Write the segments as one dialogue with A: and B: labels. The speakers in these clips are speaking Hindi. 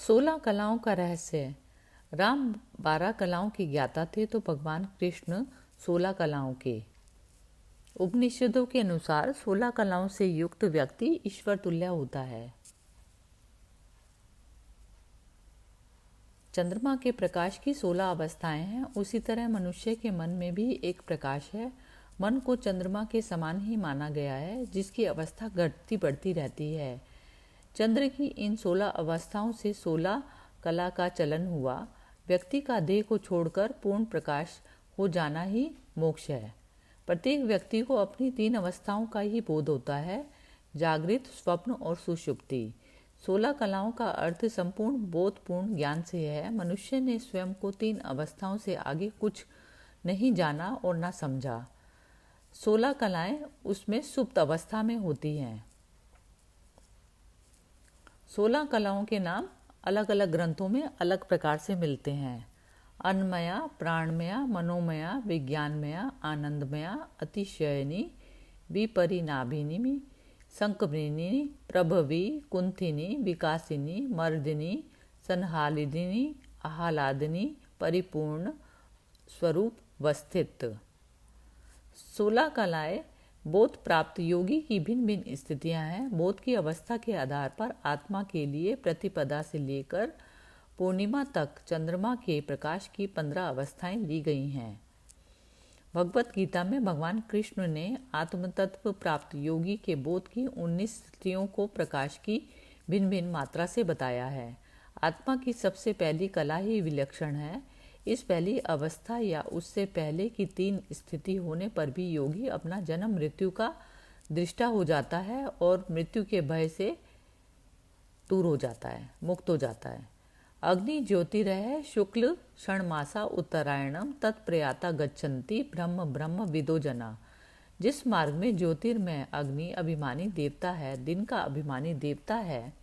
A: 16 कलाओं का रहस्य। राम 12 कलाओं के ज्ञाता थे तो भगवान कृष्ण 16 कलाओं के। उपनिषदों के अनुसार 16 कलाओं से युक्त व्यक्ति ईश्वर तुल्य होता है। चंद्रमा के प्रकाश की 16 अवस्थाएं हैं, उसी तरह मनुष्य के मन में भी एक प्रकाश है। मन को चंद्रमा के समान ही माना गया है, जिसकी अवस्था घटती बढ़ती रहती है। चंद्र की इन 16 अवस्थाओं से 16 कला का चलन हुआ। व्यक्ति का देह को छोड़कर पूर्ण प्रकाश हो जाना ही मोक्ष है। प्रत्येक व्यक्ति को अपनी 3 अवस्थाओं का ही बोध होता है, जागृत, स्वप्न और सुषुप्ति। 16 कलाओं का अर्थ संपूर्ण बोधपूर्ण ज्ञान से है। मनुष्य ने स्वयं को 3 अवस्थाओं से आगे कुछ नहीं जाना और न समझा। 16 कलाएं उसमें सुप्त अवस्था में होती हैं। 16 कलाओं के नाम अलग अलग ग्रंथों में अलग प्रकार से मिलते हैं। अन्नमया, प्राणमया, मनोमया, विज्ञानमया, आनंदमया, अतिशयनी, विपरिनाभिनी, संकमरिनी, प्रभवी, कुंथिनी, विकासिनी, मर्दिनी, संहालिदिनी, आह्लादिनी, परिपूर्ण, स्वरूप, वस्थित। 16 कलाएं बोध प्राप्त योगी की भिन्न भिन्न स्थितियां हैं। बोध की अवस्था के आधार पर आत्मा के लिए प्रतिपदा से लेकर पूर्णिमा तक चंद्रमा के प्रकाश की 15 अवस्थाएं ली गई हैं। भगवत गीता में भगवान कृष्ण ने आत्मतत्व प्राप्त योगी के बोध की 19 स्थितियों को प्रकाश की भिन्न भिन्न मात्रा से बताया है। आत्मा की सबसे पहली कला ही विलक्षण है। इस पहली अवस्था या उससे पहले की 3 स्थिति होने पर भी योगी अपना जन्म मृत्यु का दृष्टा हो जाता है और मृत्यु के भय से दूर हो जाता है, मुक्त हो जाता है। अग्नि ज्योतिरः शुक्ल षण्मासा उत्तरायणम तत्प्रयाता गच्छन्ति ब्रह्म ब्रह्म विदो जना। जिस मार्ग में ज्योतिर्मय अग्नि अभिमानी देवता है, दिन का अभिमानी देवता है,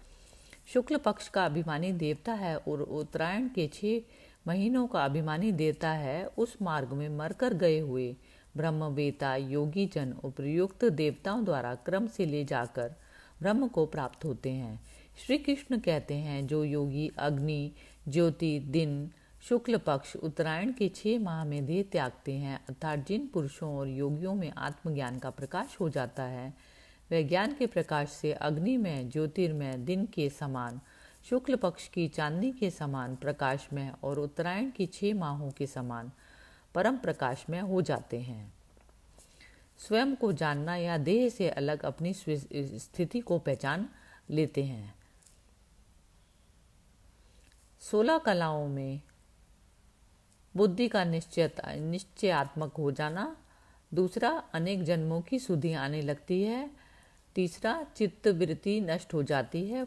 A: शुक्ल पक्ष का अभिमानी देवता है और उत्तरायण के 6 महीनों का अभिमानी देवता है, उस मार्ग में मरकर गए हुए ब्रह्मवेता योगी जन उपर्युक्त देवताओं द्वारा क्रम से ले जाकर ब्रह्म को प्राप्त होते हैं। श्री कृष्ण कहते हैं, जो योगी अग्नि, ज्योति, दिन, शुक्ल पक्ष, उत्तरायण के 6 माह में देह त्यागते हैं, अर्थात जिन पुरुषों और योगियों में आत्मज्ञान का प्रकाश हो जाता है, वह ज्ञान के प्रकाश से अग्नि में, ज्योतिर्मय दिन के समान, शुक्ल पक्ष की चांदनी के समान प्रकाश में और उत्तरायण की 6 माहों के समान परम प्रकाश में हो जाते हैं। स्वयं को जानना या देह से अलग अपनी स्थिति को पहचान लेते हैं। 16 कलाओं में बुद्धि का निश्चयात्मक हो जाना। दूसरा, अनेक जन्मों की सुधि आने लगती है। तीसरा, चित्त वृत्ति नष्ट हो जाती है।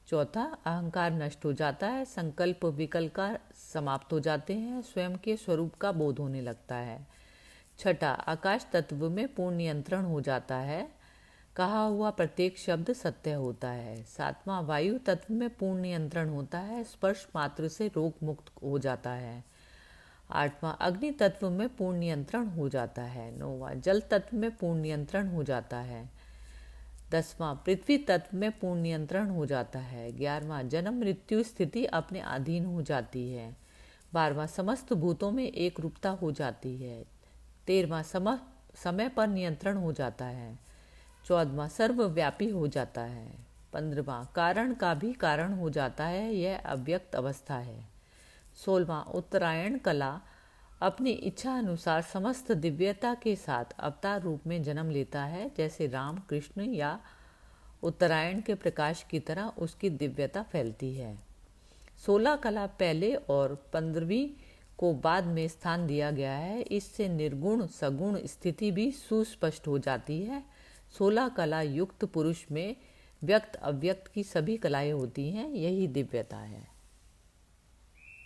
A: चौथा, अहंकार नष्ट हो जाता है। संकल्प विकल्प का समाप्त हो जाते हैं। स्वयं के स्वरूप का बोध होने लगता है। छठा, आकाश तत्व में पूर्ण नियंत्रण हो जाता है। कहा हुआ प्रत्येक शब्द सत्य होता है। सातवां, वायु तत्व में पूर्ण नियंत्रण होता है। स्पर्श मात्र से रोग मुक्त हो जाता है। आठवां, अग्नि तत्व में पूर्ण नियंत्रण हो जाता है। नौवां, जल तत्व में पूर्ण नियंत्रण हो जाता है। 10वां, पृथ्वी तत्व में पूर्ण नियंत्रण हो जाता है। 11वां, जन्म मृत्यु स्थिति अपने अधीन हो जाती है। 12वां, समस्त भूतों में एक रूपता हो जाती है। 13वां, समय पर नियंत्रण हो जाता है। 14वां, सर्वव्यापी हो जाता है। 15वां, कारण का भी कारण हो जाता है, यह अव्यक्त अवस्था है। 16वां, उत्तरायण कला अपनी इच्छा अनुसार समस्त दिव्यता के साथ अवतार रूप में जन्म लेता है, जैसे राम, कृष्ण या उत्तरायण के प्रकाश की तरह उसकी दिव्यता फैलती है। 16 कला पहले और 15वीं को बाद में स्थान दिया गया है। इससे निर्गुण सगुण स्थिति भी सुस्पष्ट हो जाती है। 16 कला युक्त पुरुष में व्यक्त अव्यक्त की सभी कलाएं होती हैं, यही दिव्यता है।